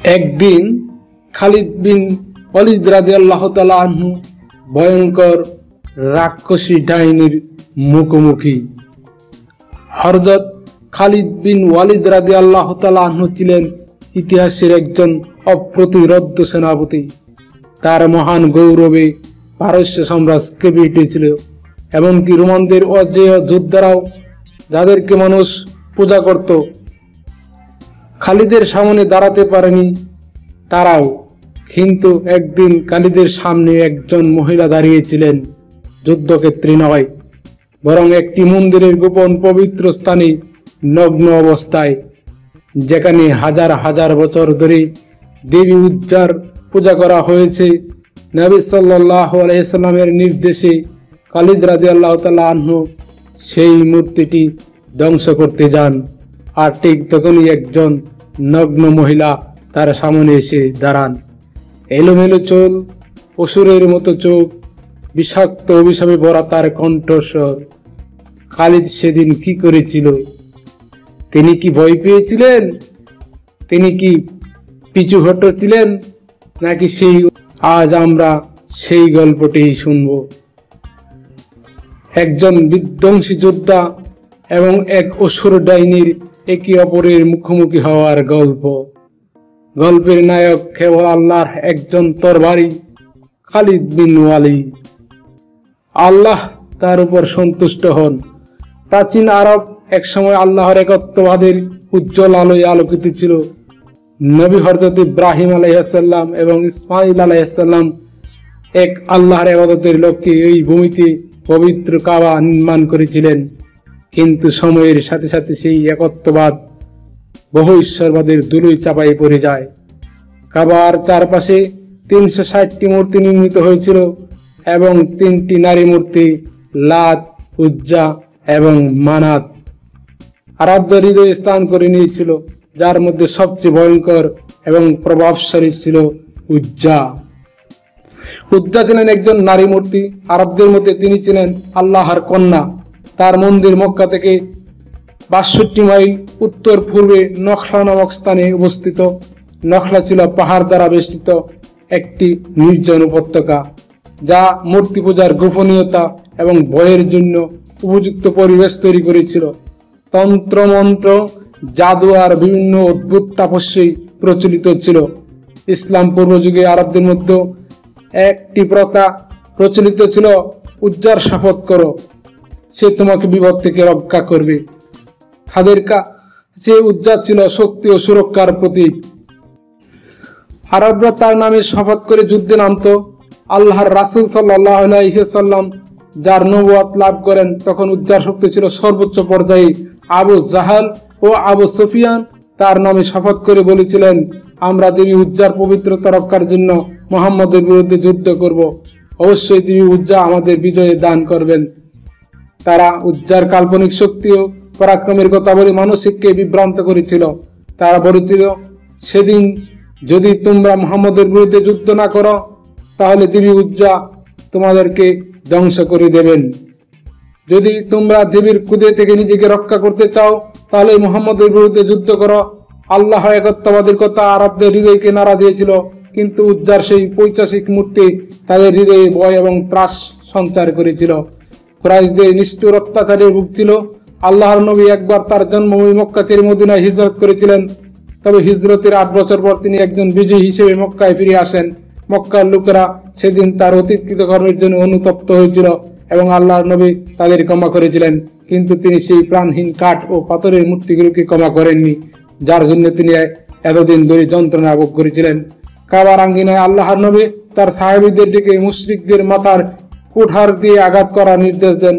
একদিন খালিদ বিন ওয়ালিদ রাদিয়াল্লাহু তাআলা আনহু ভয়ঙ্কর রাক্ষসী ডাইনির মুখোমুখি। হযরত খালিদ বিন ওয়ালিদ রাদিয়াল্লাহু তাআলা আনহু ছিলেন ইতিহাসের একজন অপ্রতিরোধ্য সেনাপতি। তার মহান গৌরবে পারস্য সাম্রাজ্য কেঁপে উঠেছিল। এমনকি রোমানদের অজেয় যোদ্ধারাও, যাদেরকে মানুষ পূজা করত, খালিদের সামনে দাঁড়াতে পারেনি তারাও। কিন্তু একদিন খালিদের সামনে একজন মহিলা দাঁড়িয়েছিলেন, যুদ্ধক্ষেত্রে নয় বরং একটি মন্দিরের গোপন পবিত্র স্থানে নগ্ন অবস্থায়, যেখানে হাজার হাজার বছর ধরে দেবী উজ্জার পূজা করা হয়েছে। নবী সাল্লাল্লাহু আলাইহি সাল্লামের নির্দেশে খালিদ রাদিয়াল্লাহু তাআলা আনহু সেই মূর্তিটি ধ্বংস করতে যান। আর ঠিক তখনই একজন নগ্ন মহিলা তার সামনে এসে দাঁড়ান। এলোমেলো চুল, অসুরের মতো চোখ, বিষাক্ত অভিশাপে ভরা তার কণ্ঠস্বর। খালিদ সেদিন কি করেছিল? তিনি কি ভয় পেয়েছিলেন? তিনি কি পিছু হটেছিলেন? নাকি সেই আজ আমরা সেই গল্পটি শুনব। একজন বিধ্বংসী যোদ্ধা এবং এক অসুর ডাইনির একে অপরের মুখোমুখি হওয়ার গল্প। গল্পের নায়ক কেবল আল্লাহর একজন তরবারি, খালিদ বিন ওয়ালিদ। আল্লাহ তার উপর সন্তুষ্ট হন। প্রাচীন আরব একসময় আল্লাহর একত্ববাদের উজ্জ্বল আলোয় আলোকিত ছিল। নবী হযরত ইব্রাহিম আলাইহিস সালাম এবং ইসমাঈল আলাইহিস সালাম এক আল্লাহর ইবাদতের লক্ষ্যে এই ভূমিতে পবিত্র কাবা নির্মাণ করেছিলেন। কিন্তু সময়ের সাথে সাথে সেই একত্ববাদ বহু ঈশ্বরবাদের ধুলোয় চাপাই পড়ে যায়। কাবার চারপাশে 360টি মূর্তি নির্মিত হয়েছিল এবং 3টি নারী মূর্তি, লাত, উজ্জা এবং মানাত, আরাধ্যের হৃদয়ে স্থান করে নিয়েছিল, যার মধ্যে সবচেয়ে ভয়ঙ্কর এবং প্রভাবশালী ছিল উজ্জা। উজ্জা ছিলেন একজন নারী মূর্তি। আরবদের মধ্যে তিনি ছিলেন আল্লাহর কন্যা। তার মন্দির মক্কা থেকে 62 মাইল উত্তর পূর্বে নখলা নামক স্থানে অবস্থিত। নখলা ছিল পাহাড় দ্বারা বেষ্টিত একটি নির্জন উপত্যকা, যা মূর্তি পূজার গোপনীয়তা এবং ভয়ের জন্য উপযুক্ত পরিবেশ তৈরি করেছিল। তন্ত্র মন্ত্র, জাদু আর বিভিন্ন অদ্ভুত তাপস্যই প্রচলিত ছিল। ইসলাম পূর্ব যুগে আরবদের মধ্যে একটি প্রথা প্রচলিত ছিল, উজ্জার শপথ করো, সে তোমাকে বিপদ থেকে রক্ষা করবে। তাদের কাছে উজ্জা ছিল শক্তি ও সুরক্ষার প্রতীক। আরবরা তার নামে শপথ করে যুদ্ধে নামত। আল্লাহর রাসূল সাল্লাল্লাহু আলাইহি সাল্লাম যার নবুয়ত লাভ করেন, তখন উজ্জার শক্তি ছিল সর্বোচ্চ পর্যায়ে। আবু জাহাল ও আবু সুফিয়ান তার নামে শপথ করে বলেছিলেন, আমরা দেবী উজ্জার পবিত্রতা রক্ষার জন্য মুহাম্মদের বিরুদ্ধে যুদ্ধ করব। অবশ্যই দেবী উজ্জা আমাদের বিজয়ে দান করবেন। তারা উজ্জার কাল্পনিক শক্তি ও পরাক্রমের কথা বলে মানসিককে বিভ্রান্ত করেছিল। তারা বলেছিল, সেদিন যদি তোমরা মুহাম্মদের বিরুদ্ধে যুদ্ধ না করো, তাহলে দেবী উজ্জা তোমাদেরকে ধ্বংস করে দেবেন। যদি তোমরা দেবীর ক্রোধ থেকে নিজেকে রক্ষা করতে চাও, তাহলে মুহাম্মদের বিরুদ্ধে যুদ্ধ করো। আল্লাহ একত্ববাদের কথা আরবদের হৃদয়কে নাড়া দিয়েছিল, কিন্তু উজ্জার সেই পৈশাচিক মূর্তি তাদের হৃদয়ে ভয় এবং ত্রাস সঞ্চার করেছিল। কুরাইশদের নিষ্ঠুর অত্যাচারে ভুগছিল। আল্লাহর নবী একবার তার জন্মভূমি মক্কা ছেড়ে মদিনায় হিজরত করেছিলেন। তবে হিজরতের 8 বছর পর তিনি একজন বিজয়ী হিসেবে মক্কায় ফিরে আসেন। মক্কার লোকেরা সেদিন তার অতীত কর্মের জন্য অনুতপ্ত হয়েছিল এবং আল্লাহর নবী তাদের ক্ষমা করেছিলেন। কিন্তু তিনি সেই প্রাণহীন কাঠ ও পাথরের মূর্তিগুলোকে ক্ষমা করেননি, যার জন্য তিনি এতদিন ধরে যন্ত্রণা ভোগ করেছিলেন। কাবার আঙ্গিনায় আল্লাহর নবী তার সাহাবীদের দিকে মুশরিকদের মাথার কুঠার দিয়ে আঘাত করার নির্দেশ দেন।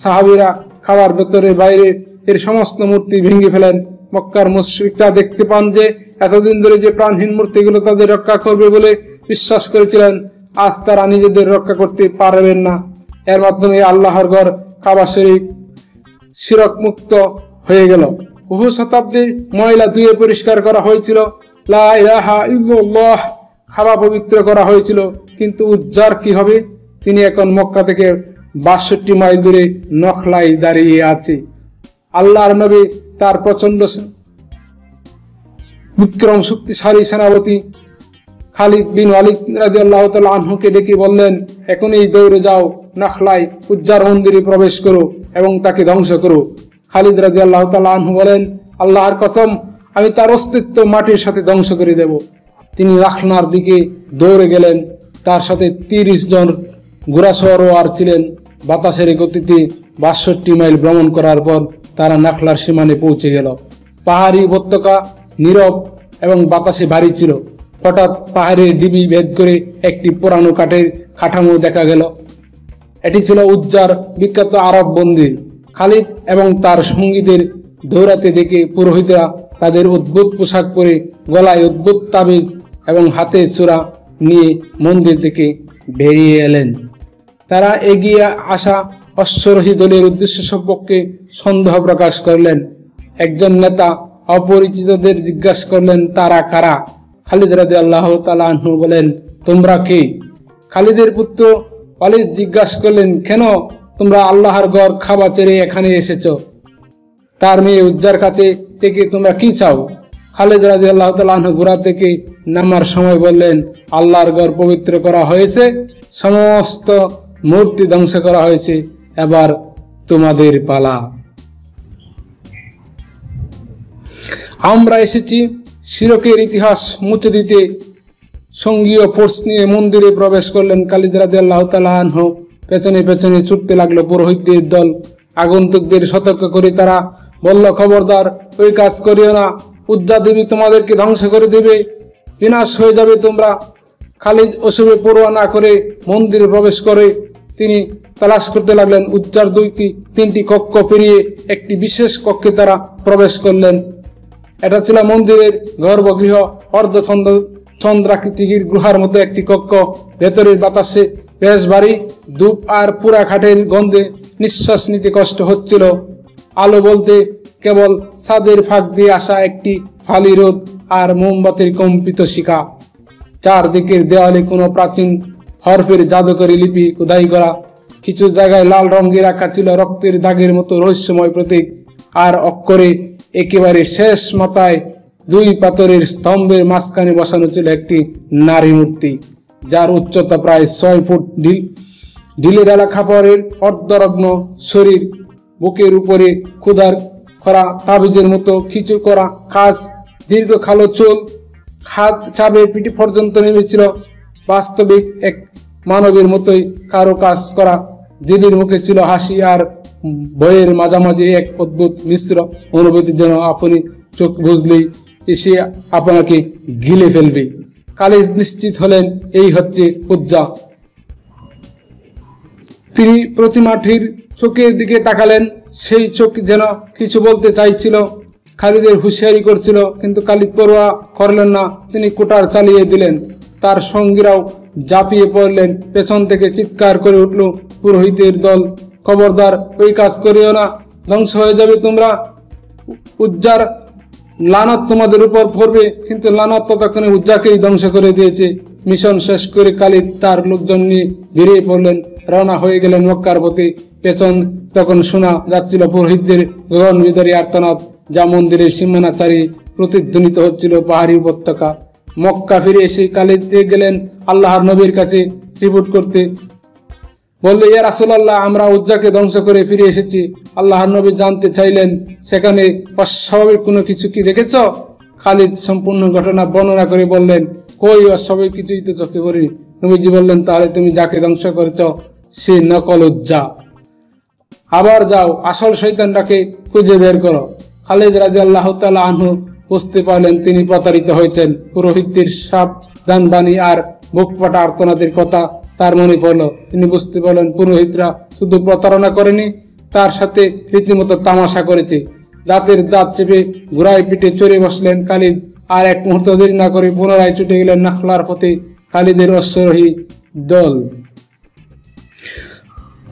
সাহাবীরা খাবার ভেতরে বাইরে এর সমস্ত মূর্তি ভেঙে ফেলেন। মক্কার মুশরিকরা দেখতে পান যে এতদিন ধরে যে প্রাণহীন মূর্তিগুলো তাদের রক্ষা করবে বলে বিশ্বাস করেছিলেন, আজ তারা নিজেদের রক্ষা করতে পারবেন না। এর মাধ্যমে আল্লাহর ঘর কাবা শরীফ শিরক মুক্ত হয়ে গেল। বহু শতাব্দী ময়লা ধুয়ে পরিষ্কার করা হয়েছিল। লা ইলাহা ইল্লাল্লাহ কাবা পবিত্র করা হয়েছিল। কিন্তু উজ্জার কি হবে? তিনি এখন মক্কা থেকে 62 মাইল দূরে নখলায় দাঁড়িয়ে আছে। আল্লাহর নবী তার প্রচন্ড বিক্রম শক্তিশালী সেনাপতি খালিদ বিন ওয়ালিদ রাদিয়াল্লাহু তাআলা আনহুকে ডেকে বললেন, এখনই দৌড়ে যাও, নাখলায় উজ্জার মন্দিরে প্রবেশ করো এবং তাকে ধ্বংস করো। খালিদ রাদিয়াল্লাহু তাআলা আনহু বলেন, আল্লাহর কসম, আমি তার অস্তিত্ব মাটির সাথে ধ্বংস করে দেব। তিনি নাখলার দিকে দৌড়ে গেলেন। তার সাথে 30 জন ঘোড়াসওয়ার ছিলেন। বাতাসের গতিতে 62 মাইল ভ্রমণ করার পর তারা নাখলার সীমানে পৌঁছে গেল। পাহাড়ি উপত্যকা নীরব এবং বাতাসে ভারী ছিল। হঠাৎ পাহাড়ের ডিবি ভেদ করে একটি পুরানো কাঠের কাঠামো দেখা গেল। এটি ছিল উজ্জার বিখ্যাত আরব মন্দির। খালিদ এবং তার সঙ্গীদের দৌড়াতে দেখে পুরোহিতরা তাদের অদ্ভুত পোশাক পরে, গলায় অদ্ভুত তাবিজ এবং হাতে ছোরা নিয়ে মন্দির থেকে বেরিয়ে এলেন। তারা এগিয়ে আসা অশ্বারোহী দলের উদ্দেশ্য সম্পর্কে সন্দেহ প্রকাশ করলেন। একজন নেতা অপরিচিতদের জিজ্ঞাসা করলেন, তারা কারা? খালিদ রাদিয়াল্লাহু তাআলা আনহু বলেন, তোমরা কে? খালিদের পুত্র ওয়ালিদ জিজ্ঞাসা করলেন, কেন তোমরা আল্লাহর ঘর খাবা ছেড়ে এখানে এসেছো? তার মেয়ে উজ্জার কাছে থেকে তোমরা কি চাও? খালিদ রাদিয়াল্লাহু তাআলা আনহু ঘোড়া থেকে নামার সময় বললেন, আল্লাহর ঘর পবিত্র করা হয়েছে, সমস্ত মূর্তি ধ্বংস করা হয়েছে, এবার তোমাদের পালা। আমরা এসেছি শিরকের ইতিহাস মুছে দিতে। সঙ্গীয় ফোর্স নিয়ে মন্দিরে প্রবেশ করলেন খালিদ রাদিয়াল্লাহু তাআলা আনহু। পেছনে পেছনে ছুটতে লাগলো পুরোহিতদের দল। আগন্তুকদের সতর্ক করে তারা বলল, খবরদার, ওই কাজ করিও না, উজ্জা দেবী তোমাদেরকে ধ্বংস করে দেবে, বিনাশ হয়ে যাবে তোমরা। খালিদ ওসবে পরোয়া না করে মন্দিরে প্রবেশ করে তিনি তালাশ করতে লাগলেন। উজ্জার 2-3টি কক্ষ পেরিয়ে একটি বিশেষ কক্ষে তারা প্রবেশ করলেন। এটা ছিল মন্দিরের গর্ভগৃহ, চন্দ্রাকৃতির গুহার মতো একটি কক্ষ। ভেতরের বাতাসে বেশ ভারী, ধূপ আর পুরা কাঠের গন্ধে নিঃশ্বাস নিতে কষ্ট হচ্ছিল। আলো বলতে কেবল ছাদের ফাঁক দিয়ে আসা একটি ফালি রোদ আর মোমবাতির কম্পিত শিখা। চারদিকের দেওয়ালে কোনো প্রাচীন হরফের জাদুকরী লিপি খোদাই করা। কিছু জায়গায় লাল রঙের আঁকা ছিল রক্তের দাগের মতো রহস্যময় প্রতীক। আর অক্ষরে একেবারে শেষ মাথায় 2 পাথরের স্তম্ভের মাঝখানে বসানো ছিল একটি নারী মূর্তি, যার উচ্চতা প্রায় 6 ফুট। ঢিলে ঢালা খাপড়ের অর্ধনগ্ন শরীর, বুকের উপরে ক্ষুধার করা তাবিজের মতো খিচু করা কাজ, দীর্ঘ কালো চুল খাদ চাবে পিঠে পর্যন্ত নেমেছিল। বাস্তবিক এক মানবের মতোই কারো কাজ করা। দেবীর মুখে ছিল হাসি আর ভয়ের মাঝামাঝি এক অদ্ভুত মিশ্র অনুভূতি, যেন আপনি চোখ বুঝলেই এসে আপনাকে গিলে ফেলবে। খালিদ নিশ্চিত হলেন এই হচ্ছে উজ্জা। তিনি প্রতিমাটির চোখের দিকে তাকালেন। সেই চোখ যেন কিছু বলতে চাইছিল, খালিদের হুঁশিয়ারি করছিল, কিন্তু খালিদ পরোয়া করলেন না। তিনি কুটার চালিয়ে দিলেন। তার সঙ্গীরাও ঝাঁপিয়ে পড়লেন। পেছন থেকে চিৎকার করে উঠল পুরোহিতের দল, খবরদার, ওই কাজ করিও না, ধ্বংস হয়ে যাবে তোমরা। উজ্জার লানত তোমাদের উপর পড়বে। কিন্তু লানত ততক্ষণে উজ্জাকেই ধ্বংস করে দিয়েছে। মিশন শেষ করে খালিদ তার লোকজন নিয়ে বেরিয়ে পড়লেন, রওনা হয়ে গেলেন মক্কার পথে। পেছন তখন শোনা যাচ্ছিল পুরোহিতদের গগনবিদারী আর্তনাদ, যা মন্দিরের সীমানা চারি প্রতিধ্বনিত হচ্ছিল পাহাড়ি উপত্যকা। মক্কা ফিরে এসে খালিদ গেলেন আল্লাহর নবীর কাছে রিপোর্ট করতে। বললে, ইয়া রাসূলুল্লাহ, আমরা উজ্জাকে ধ্বংস করে ফিরে এসেছি। আল্লাহর নবী জানতে চাইলেন, সেখানে অস্বাভাবিক কোনো কিছু কি দেখেছ? খালিদ সম্পূর্ণ ঘটনা বর্ণনা করে বললেন, কই, অস্বাভাবিক কিছুই তো চোখে পড়েনি। নবীজি বললেন, তাহলে তুমি যাকে ধ্বংস করেছ সে নকল উজ্জা। আবার যাও, আসল শয়তানটাকে খুঁজে বের করো। খালিদ রাদিয়াল্লাহু তাআলা আনহু বুঝতে পারলেন তিনি প্রতারিত হয়েছেন। পুরোহিতদের সাবধান বাণী আর বুক ফাটা আর্তনাদের কথা তার মনে পড়ল। তিনি বুঝতে পারলেন পুরোহিতরা শুধু প্রতারণা করেনি, তার সাথে রীতিমতো তামাশা করেছে। দাঁতের দাঁত চেপে ঘোড়ায় পিঠে চড়ে বসলেন খালিদ। আর এক মুহূর্ত দেরি না করে পুনরায় ছুটে গেলেন নাখলার পথে খালিদের অশ্বারোহী দল।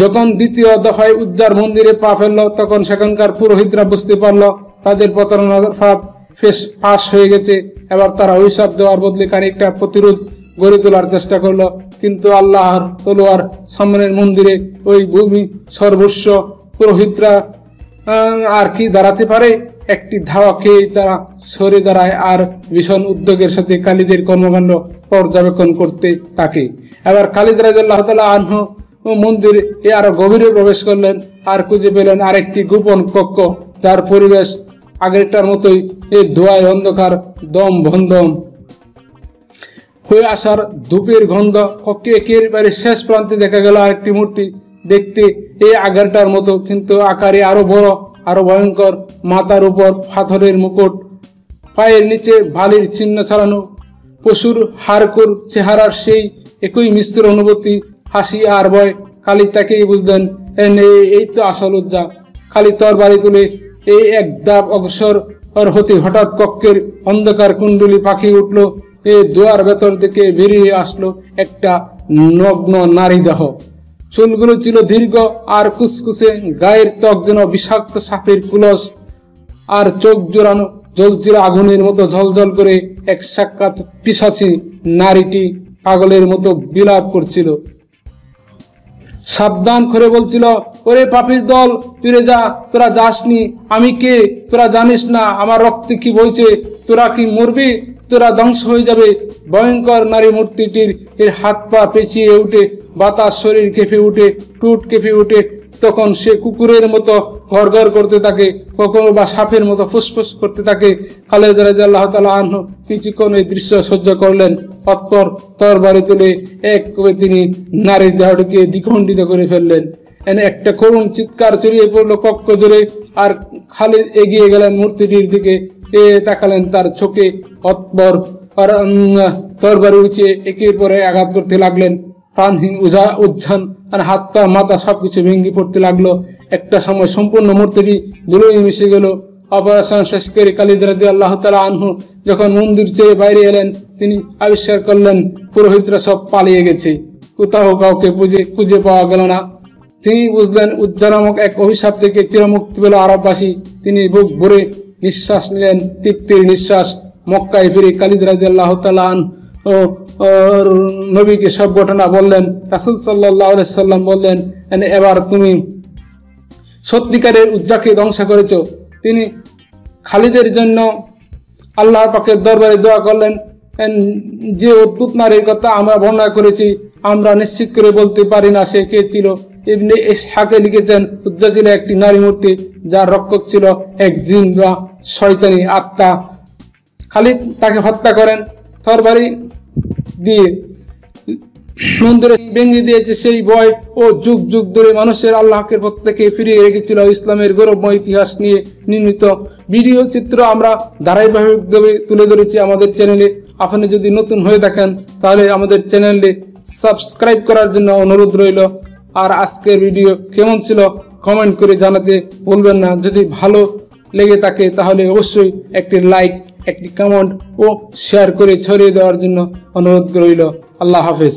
যখন দ্বিতীয় দফায় উজ্জার মন্দিরে পা ফেলল, তখন সেখানকার পুরোহিতরা বুঝতে পারল তাদের প্রতারণার ফাঁদ ফাঁস হয়ে গেছে। এবার তারা অভিশাপ দেওয়ার বদলে খানিকটা প্রতিরোধ গড়ে তোলার চেষ্টা করলো। কিন্তু আল্লাহর তলোয়ার সামনের মন্দিরে ওই ভূমি সর্বস্ব পুরোহিতরা আর কি দাঁড়াতে পারে, একটি ধাওয়া খেয়ে তারা সরে দাঁড়ায় আর ভীষণ উদ্যোগের সাথে খালিদের কর্মকাণ্ড পর্যবেক্ষণ করতে থাকে। এবার খালিদ রাদিয়াল্লাহু তাআলা আনহু মন্দিরে আরো গভীরে প্রবেশ করলেন আর খুঁজে পেলেন আরেকটি গোপন কক্ষ, যার পরিবেশ আগেরটার মতোই, এই ধোঁয়ায় অন্ধকার দম বন্ধ হয়ে আসার ধূপের গন্ধ। কক্ষে একেবারে শেষ প্রান্তে দেখা গেল আরেকটি মূর্তি, দেখতে এই আগেরটার মতো কিন্তু আকারে আরো বড়, আরো ভয়ঙ্কর। মাথার উপর পাথরের মুকুট, পায়ের নিচে বালির চিহ্ন ছাড়ানো, পশুর হাড়কোর চেহারার সেই একই মিশ্র অনুভূতি, হাসি আর ভয়। খালিদ তাকেই বুঝলেন এই তো আসল উজ্জা। খালিদ তরবারি তুলে এই এক ধাপ অগ্রসর হতে হঠাৎ কক্ষের অন্ধকার কুণ্ডলী পাখি উঠল। এই দুয়ার ভেতর থেকে বেরিয়ে আসলো একটা নগ্ন নারী দেহ। চুলগুলো ছিল দীর্ঘ আর কুচকুচে, গায়ের ত্বক যেন বিষাক্ত সাপের কুলস, আর চোখ জোড়ানো জ্বলছিল আগুনের মতো ঝলঝল করে। এক সাক্ষাৎ পিশাচী। নারীটি পাগলের মতো বিলাপ করছিল, সাবধান করে বলছিল, ওরে পাপীর দল, ফিরে যা, তোরা যাসনি। আমি কে তোরা জানিস না? আমার রক্তে কি বইছে? তোরা কি মরবি? তোরা ধ্বংস হয়ে যাবে। ভয়ঙ্কর নারী মূর্তিটির হাত পা পেঁচিয়ে উঠে, বাতাস শরীর কেঁপে উঠে, টুট কেঁপে উঠে। তখন সে কুকুরের মতো ঘরঘর করতে থাকে, কখনো বা সাপের মতো ফুসফুস করতে থাকে। খালিদ রাদিয়াল্লাহু তাআলা আনহু কিছুক্ষণ এই দৃশ্য সহ্য করলেন, অতঃপর তরবারি তুলে এক করে তিনি নারীর দেহটিকে দ্বিখণ্ডিত করে ফেললেন। এনে একটা করুণ চিৎকার ছড়িয়ে পড়লো কক্ষ জুড়ে। আর খালিদ এগিয়ে গেলেন মূর্তিটির দিকে, তাকালেন তার চোখে, অতঃপর তরবারি উঁচিয়ে একের পরে আঘাত করতে লাগলেন। প্রাণহীন উজ্জান আর হাত পা মাথা সবকিছু ভেঙে পড়তে লাগলো। একটা সময় সম্পূর্ণ মূর্তিটি ধুলোয় মিশে গেল। অপারেশন শেষ করে খালিদ রাদিয়াল্লাহু তাআলা আনহু যখন মন্দির ছেড়ে বাইরে এলেন, তিনি আবিষ্কার করলেন পুরোহিতরা সব পালিয়ে গেছে, কোথাও কাউকে খুঁজে পাওয়া গেল না। তিনি বুঝলেন উজ্জা নামক এক অভিশাপ থেকে চিরমুক্তি পেল আরববাসী। তিনি বুক ভরে নিঃশ্বাস নিলেন, তৃপ্তির নিঃশ্বাস। মক্কায় ফিরে খালিদ রাদিয়াল্লাহু তাআলা আনহু নবীকে সব ঘটনা বললেন। রাসূল সাল্লাল্লাহু আলাইহি সাল্লাম বললেন, এবার তুমি সত্যিকারের উজ্জাকে ধ্বংস করেছ। তিনি খালিদের জন্য আল্লাহ পাকের দরবারে দোয়া করলেন। যে অদ্ভুত নারীর কথা আমরা বর্ণনা করেছি, আমরা নিশ্চিত করে বলতে পারি না সে কে ছিল। ইবনে ইসহাকে লিখেছেন, উজ্জা ছিল একটি নারী মূর্তি যার রক্ষক ছিল এক জিন বা শয়তানি আত্মা। খালিদ তাকে হত্যা করেন তরবারি দিয়ে। মন্দিরে ভেঙে দিয়েছে সেই ভয় ও যুগ যুগ ধরে মানুষের আল্লাহকে পথ থেকে ফিরিয়ে রেখেছিল ইসলামের গৌরবময় ইতিহাস নিয়ে নির্মিত ভিডিও চিত্র আমরা ধারাবাহিকভাবে তুলে ধরেছি আমাদের চ্যানেলে। আপনি যদি নতুন হয়ে থাকেন তাহলে আমাদের চ্যানেলে সাবস্ক্রাইব করার জন্য অনুরোধ রইল। আর আজকের ভিডিও কেমন ছিল কমেন্ট করে জানাতে ভুলবেন না। যদি ভালো লেগে থাকে তাহলে অবশ্যই একটি লাইক, একটি কমেন্ট ও শেয়ার করে ছড়িয়ে দেওয়ার জন্য অনুরোধ রইল। আল্লাহ হাফেজ।